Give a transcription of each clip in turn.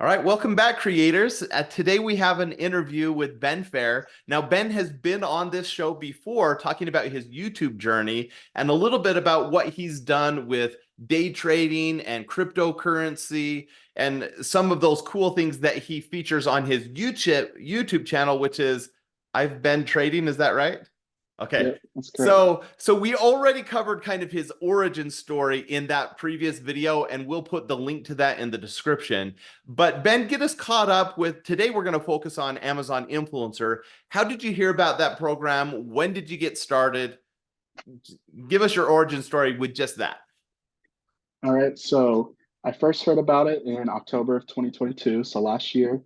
All right, welcome back, creators. Today we have an interview with Ben Phair. Now, Ben has been on this show before talking about his YouTube journey and a little bit about what he's done with day trading and cryptocurrency and some of those cool things that he features on his YouTube channel, which is I've Been Trading. Is that right? Okay. Yeah, that's correct. So we already covered kind of his origin story in that previous video, and we'll put the link to that in the description. But Ben, get us caught up with today. We're going to focus on Amazon Influencer. How did you hear about that program? When did you get started? Give us your origin story with just that. All right. So I first heard about it in October of 2022. So last year,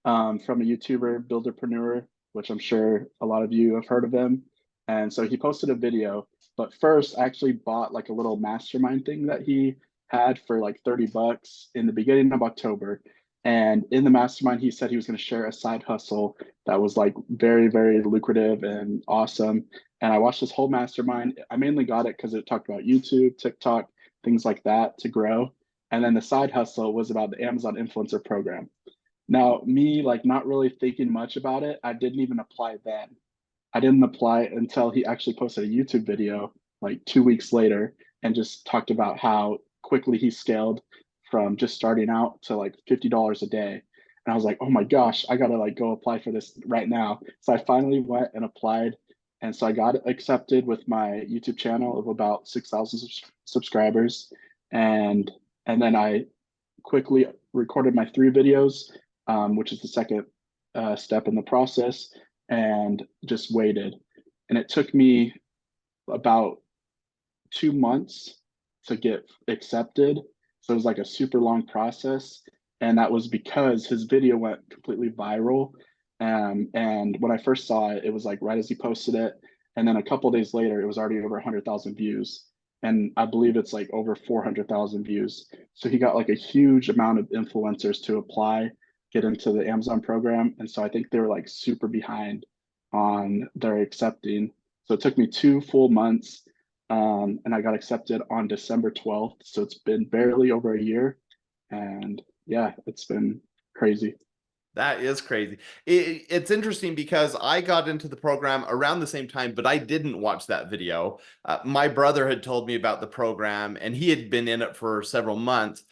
from a YouTuber, Builderpreneur, which I'm sure a lot of you have heard of him. And so he posted a video. But first, I actually bought like a little mastermind thing that he had for like 30 bucks in the beginning of October. And in the mastermind, he said he was going to share a side hustle that was like very, very lucrative and awesome. And I watched this whole mastermind. I mainly got it because it talked about YouTube, TikTok, things like that to grow. And then the side hustle was about the Amazon influencer program. Now, me like not really thinking much about it, I didn't even apply then. I didn't apply until he actually posted a YouTube video like 2 weeks later and just talked about how quickly he scaled from just starting out to like $50 a day. And I was like, oh my gosh, I gotta like go apply for this right now. So I finally went and applied. And so I got accepted with my YouTube channel of about 6,000 subscribers. And and then I quickly recorded my 3 videos, which is the second step in the process, and just waited. And it took me about 2 months to get accepted. So it was like a super long process. And that was because his video went completely viral. And when I first saw it, it was like right as he posted it. And then a couple days later, it was already over 100,000 views. And I believe it's like over 400,000 views. So he got like a huge amount of influencers to apply, get into the Amazon program. And so I think they were like super behind on their accepting. So it took me 2 full months, and I got accepted on December 12th. So it's been barely over a year. And yeah, it's been crazy. That is crazy. It's interesting because I got into the program around the same time, but I didn't watch that video. My brother had told me about the program, and he had been in it for several months.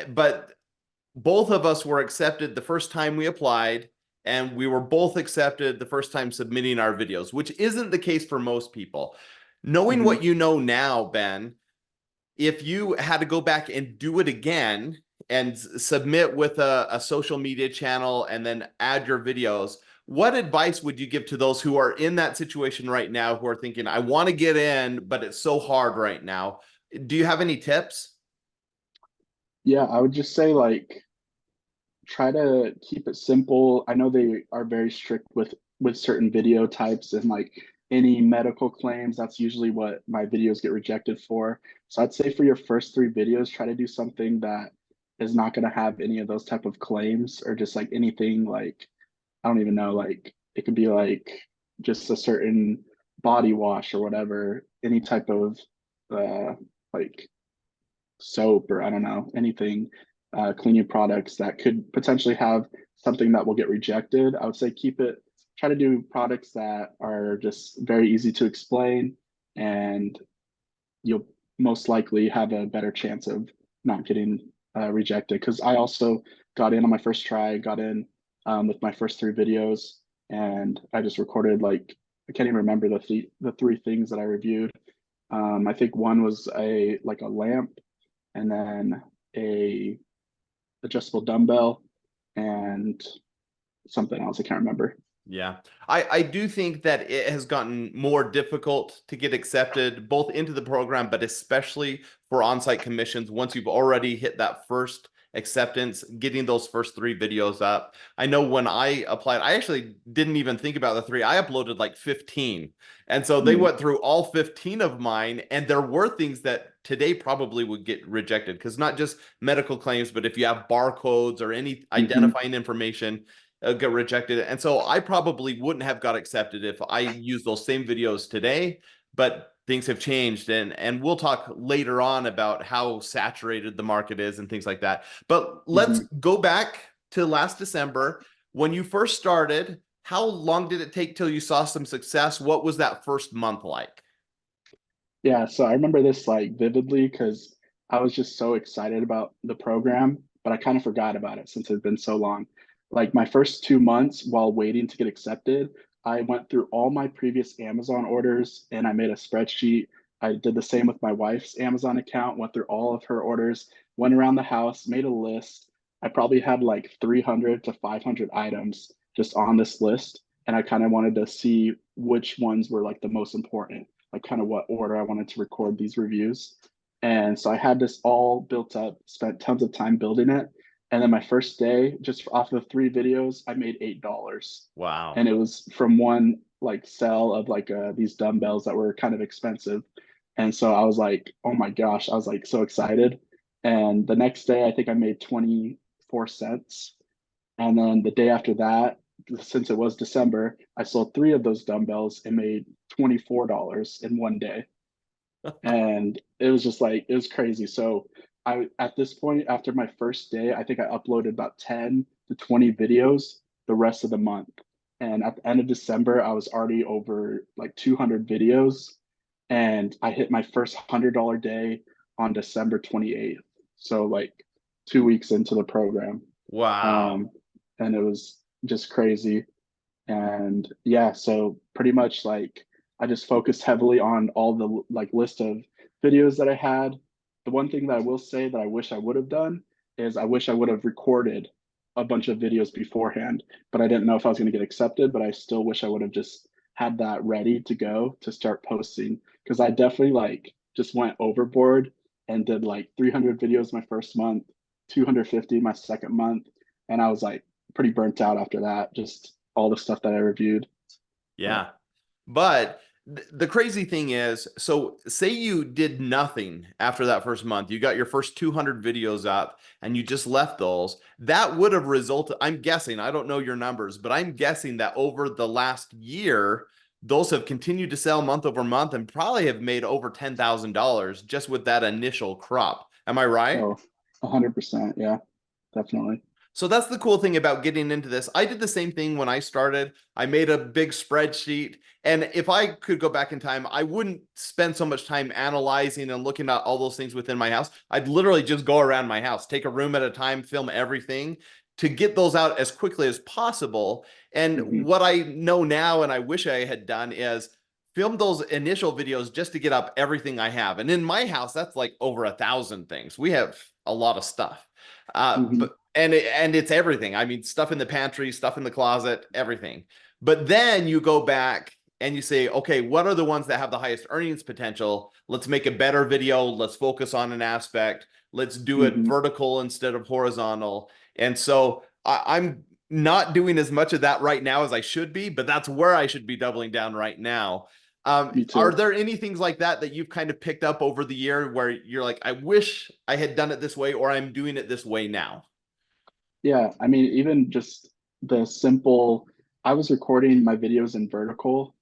But both of us were accepted the first time we applied, and we were both accepted the first time submitting our videos, which isn't the case for most people. Knowing Mm-hmm. what you know now, Ben, if you had to go back and do it again and submit with a social media channel and then add your videos, what advice would you give to those who are in that situation right now, who are thinking, I want to get in, but it's so hard right now? Do you have any tips? Yeah, I would just say like try to keep it simple. I know they are very strict with certain video types and like any medical claims, that's usually what my videos get rejected for. So I'd say for your first 3 videos, try to do something that is not going to have any of those type of claims or just like anything like I don't even know, like it could be like just a certain body wash or whatever, any type of like soap or I don't know, anything, cleaning products that could potentially have something that will get rejected. I would say keep it, try to do products that are just very easy to explain, and you'll most likely have a better chance of not getting rejected. Because I also got in on my first try, got in with my first 3 videos, and I just recorded like I can't even remember the 3 things that I reviewed. I think one was a like a lamp, and then a adjustable dumbbell, and something else I can't remember. Yeah, I do think that it has gotten more difficult to get accepted both into the program, but especially for on-site commissions. Once you've already hit that first acceptance, getting those first 3 videos up. I know when I applied, I actually didn't even think about the 3. I uploaded like 15. And so they Mm, went through all 15 of mine, and there were things that today probably would get rejected because not just medical claims, but if you have barcodes or any mm-hmm. identifying information, get rejected. And so I probably wouldn't have got accepted if I used those same videos today, but things have changed, and we'll talk later on about how saturated the market is and things like that. But let's Mm-hmm. go back to last December. When you first started, how long did it take till you saw some success? What was that first month like? Yeah, so I remember this like vividly because I was just so excited about the program, but I kind of forgot about it since it had been so long. Like my first 2 months while waiting to get accepted, I went through all my previous Amazon orders and I made a spreadsheet. I did the same with my wife's Amazon account, went through all of her orders, went around the house, made a list. I probably had like 300 to 500 items just on this list, and I kind of wanted to see which ones were like the most important, like kind of what order I wanted to record these reviews. And so I had this all built up, spent tons of time building it. And then my first day, just off of 3 videos, I made $8. Wow. And it was from one like sell of like these dumbbells that were kind of expensive. And so I was like, oh my gosh, I was like so excited. And the next day, I think I made 24 cents. And then the day after that, since it was December, I sold 3 of those dumbbells and made $24 in one day. And it was just like, it was crazy. So I, at this point, after my first day, I think I uploaded about 10 to 20 videos the rest of the month. And at the end of December, I was already over like 200 videos. And I hit my first $100 day on December 28th. So like 2 weeks into the program. Wow. Um, and it was just crazy. And yeah, so pretty much like I just focused heavily on all the like list of videos that I had. The one thing that I will say that I wish I would have done is I wish I would have recorded a bunch of videos beforehand, but I didn't know if I was going to get accepted, but I still wish I would have just had that ready to go to start posting, because I definitely like just went overboard and did like 300 videos my first month, 250 my second month, and I was like pretty burnt out after that, just all the stuff that I reviewed. But Yeah. But the crazy thing is, so say you did nothing after that first month, you got your first 200 videos up and you just left those, that would have resulted, I'm guessing, I don't know your numbers, but I'm guessing that over the last year, those have continued to sell month over month and probably have made over $10,000 just with that initial crop. Am I right? oh, 100%. Yeah, definitely. So that's the cool thing about getting into this. I did the same thing when I started. I made a big spreadsheet. And if I could go back in time, I wouldn't spend so much time analyzing and looking at all those things within my house. I'd literally just go around my house, take a room at a time, film everything to get those out as quickly as possible. And Hmm. what I know now, and I wish I had done, is film those initial videos just to get up everything I have. And in my house, that's like over 1,000 things. We have a lot of stuff. Hmm. But and it's everything. I mean, stuff in the pantry, stuff in the closet, everything. But then you go back and you say, okay, what are the ones that have the highest earnings potential? Let's make a better video. Let's focus on an aspect. Let's do it Hmm. vertical instead of horizontal. And so I'm not doing as much of that right now as I should be, but that's where I should be doubling down right now. Me Are too. there any things like that that you've kind of picked up over the year where you're like, I wish I had done it this way, or I'm doing it this way now? Yeah, I mean, even just the simple, I was recording my videos in vertical,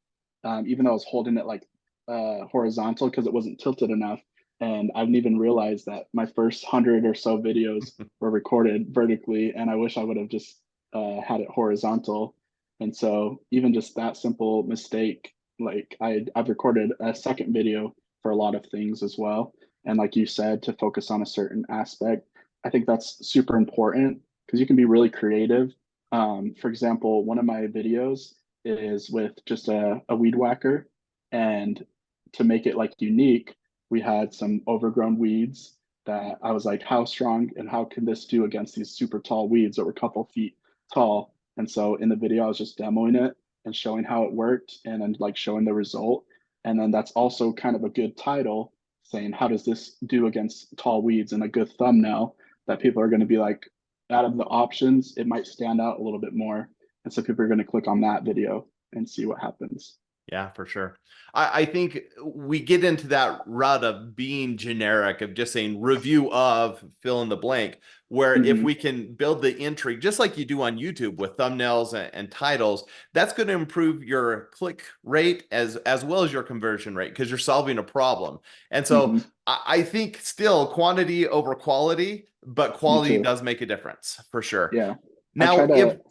even though I was holding it like horizontal because it wasn't tilted enough. And I didn't even realize that my first 100 or so videos were recorded vertically, and I wish I would have just had it horizontal. And so even just that simple mistake, like I've recorded a second video for a lot of things as well. And like you said, to focus on a certain aspect, I think that's super important because you can be really creative. For example, one of my videos is with just a weed whacker, and to make it like unique, we had some overgrown weeds that I was like, how strong and how can this do against these super tall weeds that were a couple feet tall? And so in the video, I was just demoing it and showing how it worked and then like showing the result. And then that's also kind of a good title saying, how does this do against tall weeds, and a good thumbnail that people are going to be like, out of the options, it might stand out a little bit more. And so people are going to click on that video and see what happens. Yeah, for sure. I think we get into that rut of being generic, of just saying review of fill in the blank, where if Hmm. we can build the intrigue, just like you do on YouTube with thumbnails and titles, that's going to improve your click rate as well as your conversion rate because you're solving a problem. And so Hmm. I think still quantity over quality, but Me quality too. does make a difference for sure. Yeah. I try Now, if to,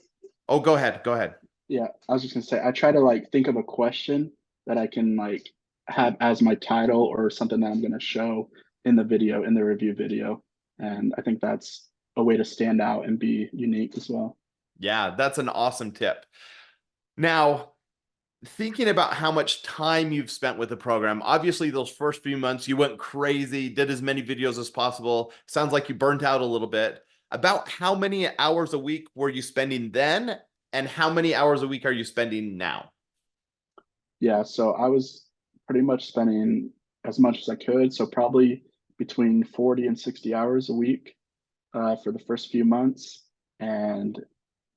oh, go ahead, go ahead. yeah, I was just gonna say, I try to like think of a question that I can like have as my title or something that I'm gonna show in the video, in the review video. And I think that's a way to stand out and be unique as well. Yeah, that's an awesome tip. Now, thinking about how much time you've spent with the program, obviously those first few months you went crazy, did as many videos as possible. Sounds like you burnt out a little bit. About how many hours a week were you spending then, and how many hours a week are you spending now? Yeah, so I was pretty much spending as much as I could. So probably between 40 and 60 hours a week for the first few months. And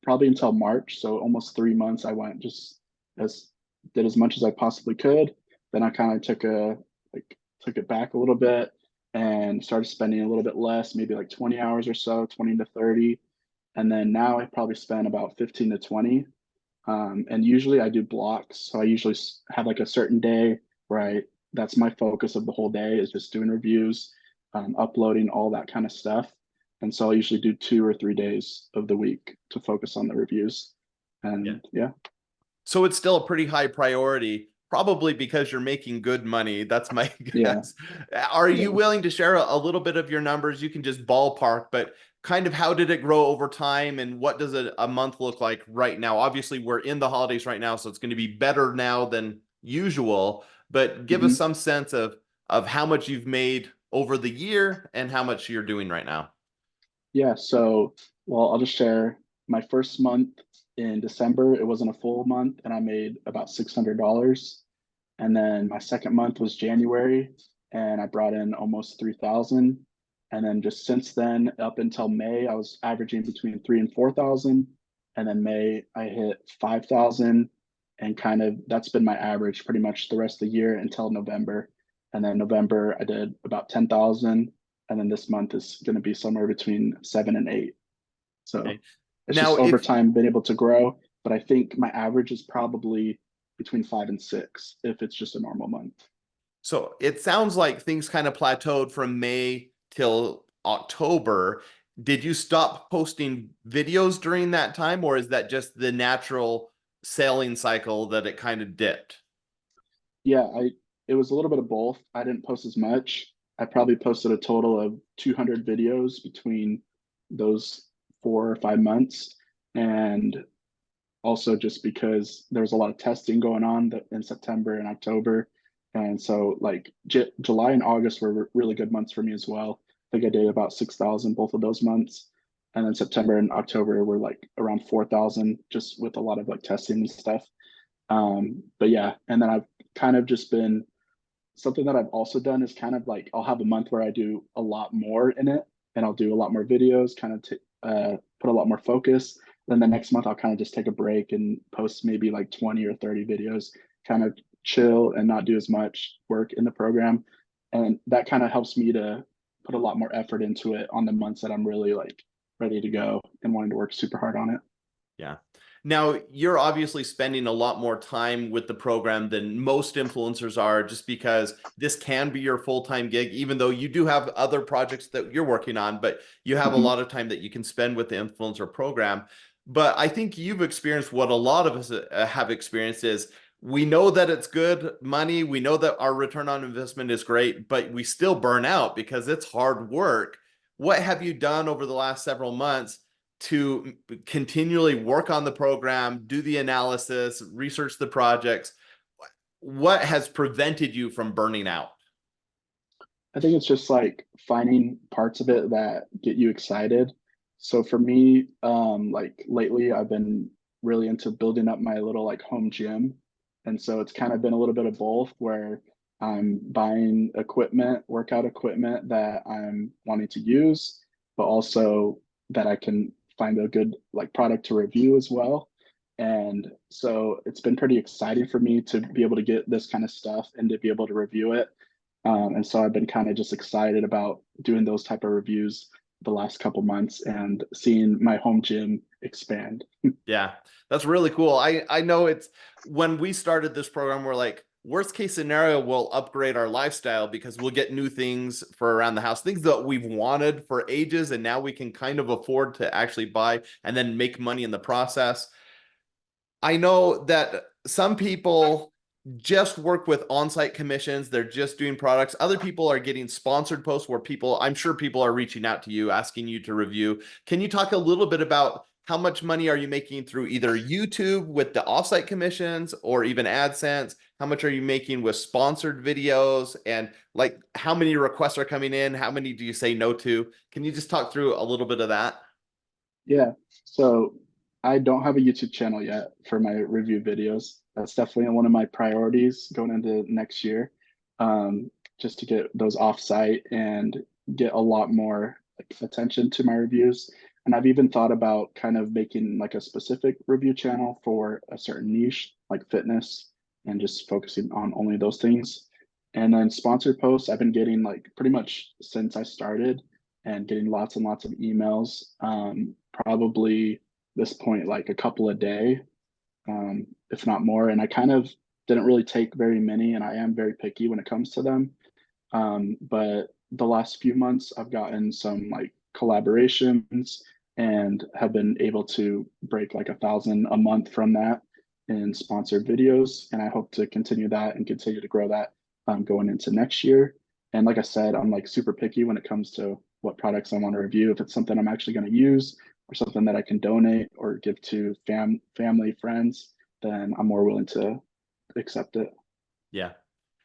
probably until March. So almost 3 months, I went just as did as much as I possibly could. Then I kind of took it back a little bit and started spending a little bit less, maybe like 20 hours or so, 20 to 30. And then now I probably spend about 15 to 20. And usually I do blocks. So I usually have like a certain day where that's my focus of the whole day is just doing reviews, uploading all that kind of stuff. And so I usually do 2 or 3 days of the week to focus on the reviews. Yeah. And yeah, So it's still a pretty high priority, probably because you're making good money. That's my yeah, guess. Are you yeah. willing to share a little bit of your numbers? You can just ballpark, but kind of how did it grow over time and what does a month look like right now? Obviously, we're in the holidays right now, so it's going to be better now than usual, but give us Mhm. some sense of how much you've made over the year and how much you're doing right now. Yeah. So, well, I'll just share my first month in December. It wasn't a full month, and I made about $600. And then my second month was January, and I brought in almost 3,000. And then just since then, up until May, I was averaging between 3 and 4,000. And then May, I hit 5,000, and kind of that's been my average pretty much the rest of the year until November. And then November, I did about 10,000, and then this month is going to be somewhere between 7 and 8. So Okay. it's just Now, over if time been able to grow. But I think my average is probably between 5 and 6 if it's just a normal month. So it sounds like things kind of plateaued from May till October. Did you stop posting videos during that time, or is that just the natural selling cycle that it kind of dipped? Yeah, I it was a little bit of both. I didn't post as much. I probably posted a total of 200 videos between those 4 or 5 months. And also just because there was a lot of testing going on in September and October. And so like July and August were really good months for me as well. I think I did about 6,000 both of those months. And then September and October were like around 4,000 just with a lot of like testing and stuff. But yeah, and then I've kind of just been something that I've also done is kind of like I'll have a month where I do a lot more in it and I'll do a lot more videos, kind of put a lot more focus. Then the next month I'll kind of just take a break and post maybe like 20 or 30 videos, kind of chill and not do as much work in the program. And that kind of helps me to put a lot more effort into it on the months that I'm really like ready to go and wanting to work super hard on it. Yeah. Now, you're obviously spending a lot more time with the program than most influencers are, just because this can be your full-time gig, even though you do have other projects that you're working on, but you have a Mhm. lot of time that you can spend with the influencer program. But I think you've experienced what a lot of us have experienced is we know that it's good money. We know that our return on investment is great, but we still burn out because it's hard work. What have you done over the last several months to continually work on the program, do the analysis, research the projects? What has prevented you from burning out? I think it's just like finding parts of it that get you excited. So for me, like lately, I've been really into building up my little like home gym. And so it's kind of been a little bit of both where I'm buying equipment, workout equipment that I'm wanting to use, but also that I can find a good like product to review as well. And so it's been pretty exciting for me to be able to get this kind of stuff and to be able to review it, and so I've been kind of just excited about doing those type of reviews the last couple months and seeing my home gym expand. Yeah, that's really cool. I know it's when we started this program, we're like, worst case scenario, we'll upgrade our lifestyle because we'll get new things for around the house, things that we've wanted for ages, and now we can kind of afford to actually buy and then make money in the process. I know that some people just work with on-site commissions. They're just doing products. Other people are getting sponsored posts where people, I'm sure people are reaching out to you, asking you to review. Can you talk a little bit about how much money are you making through either YouTube with the off-site commissions or even AdSense? How much are you making with sponsored videos? And like how many requests are coming in? How many do you say no to? Can you just talk through a little bit of that? Yeah. So I don't have a YouTube channel yet for my review videos. That's definitely one of my priorities going into next year. Just to get those offsite and get a lot more like attention to my reviews. And I've even thought about kind of making like a specific review channel for a certain niche, like fitness, and just focusing on only those things. And then sponsored posts, I've been getting like pretty much since I started and getting lots and lots of emails. Probably this point, like a couple a day, if not more. And I kind of didn't really take very many, and I am very picky when it comes to them. But the last few months, I've gotten some like collaborations and have been able to break like 1,000 a month from that in sponsored videos. And I hope to continue that and continue to grow that going into next year. And like I said, I'm like super picky when it comes to what products I want to review. If it's something I'm actually going to use or something that I can donate or give to family, friends, then I'm more willing to accept it. Yeah.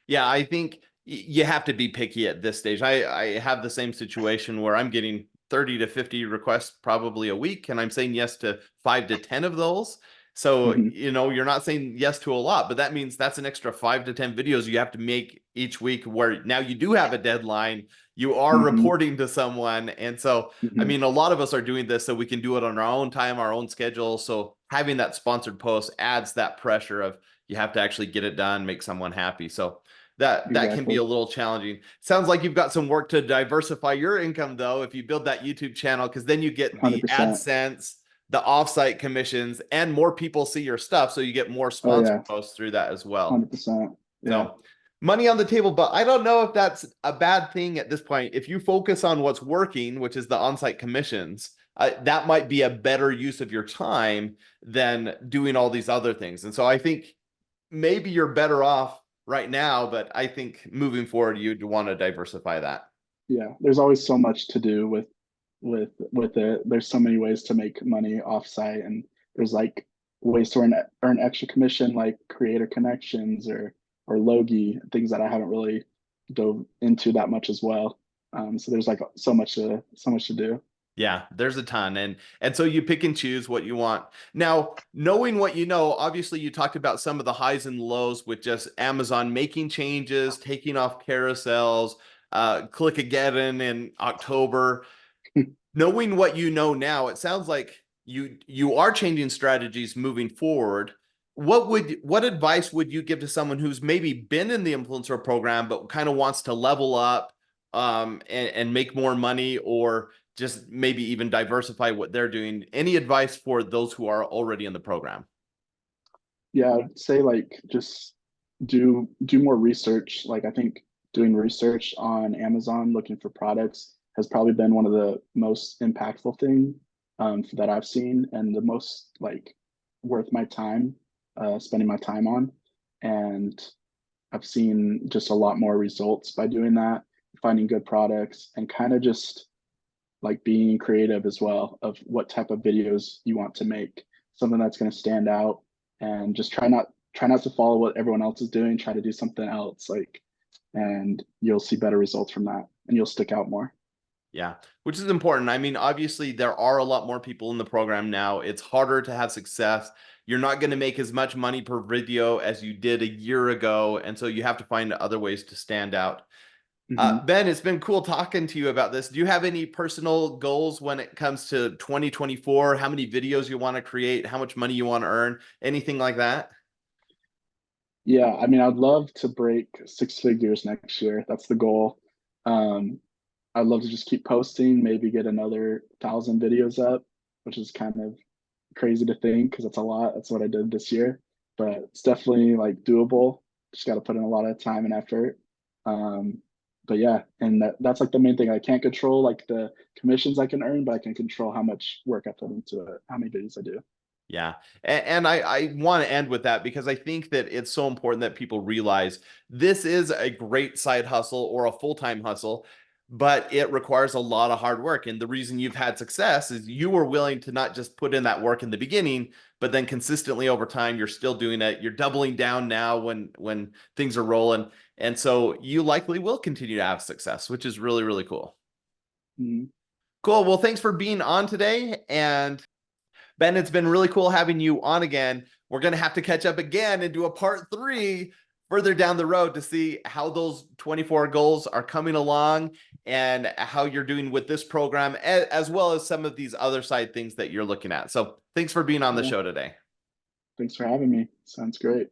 Yeah, I think you have to be picky at this stage. I have the same situation where I'm getting 30 to 50 requests probably a week, and I'm saying yes to 5 to 10 of those. So, Hmm. you're not saying yes to a lot, but that means that's an extra 5 to 10 videos you have to make each week where now you do have a deadline. You are Hmm. reporting to someone. And so, I Hmm. mean, a lot of us are doing this so we can do it on our own time, our own schedule. So having that sponsored post adds that pressure of you have to actually get it done, make someone happy. So that can be a Exactly. little challenging. Sounds like you've got some work to diversify your income though, if you build that YouTube channel, because then you get the 100%. AdSense, the offsite commissions, and more people see your stuff. So you get more Oh sponsored yeah, posts through that as well. 100%. Yeah. So money on the table, but I don't know if that's a bad thing at this point. If you focus on what's working, which is the on-site commissions, that might be a better use of your time than doing all these other things. And so I think maybe you're better off right now, but I think moving forward, you'd want to diversify that. Yeah. There's always so much to do with it. There's so many ways to make money offsite, and there's like ways to earn extra commission, like creator connections or Logi, things that I haven't really dove into that much as well. So there's like so much to do. Yeah, there's a ton. And so you pick and choose what you want. Now, knowing what you know, obviously you talked about some of the highs and lows with just Amazon making changes, taking off carousels, click again in October. Knowing what you know now, it sounds like you are changing strategies moving forward. What advice would you give to someone who's maybe been in the influencer program but kind of wants to level up and make more money or just maybe even diversify what they're doing? Any advice for those who are already in the program? Yeah, I'd say like just do more research. Like I think doing research on Amazon looking for products has probably been one of the most impactful thing that I've seen and the most like worth my time spending my time on. And I've seen just a lot more results by doing that, finding good products and kind of just like being creative as well of what type of videos you want to make, something that's going to stand out, and just try not to follow what everyone else is doing. Try to do something else, like, and you'll see better results from that, and you'll stick out more. Yeah, which is important. I mean, obviously, there are a lot more people in the program now. It's harder to have success. You're not going to make as much money per video as you did a year ago. And so you have to find other ways to stand out. Hmm. Ben, it's been cool talking to you about this. Do you have any personal goals when it comes to 2024? How many videos you want to create? How much money you want to earn? Anything like that? Yeah, I mean, I'd love to break 6 figures next year. That's the goal. Um, I'd love to just keep posting, maybe get another 1,000 videos up, which is kind of crazy to think because it's a lot. That's what I did this year, but it's definitely like doable. Just got to put in a lot of time and effort. Um, but yeah, and that's like the main thing. I can't control like the commissions I can earn, but I can control how much work I put into it, how many videos I do. Yeah. And I want to end with that because I think that it's so important that people realize this is a great side hustle or a full-time hustle, but it requires a lot of hard work. And the reason you've had success is you were willing to not just put in that work in the beginning, but then consistently over time, you're still doing it. You're doubling down now when things are rolling. And so you likely will continue to have success, which is really, really cool. Mhm. Cool. Well, thanks for being on today. And Ben, it's been really cool having you on again. We're going to have to catch up again and do a part 3 further down the road to see how those 24 goals are coming along and how you're doing with this program, as well as some of these other side things that you're looking at. So thanks for being on the Yeah. show today. Thanks for having me. Sounds great.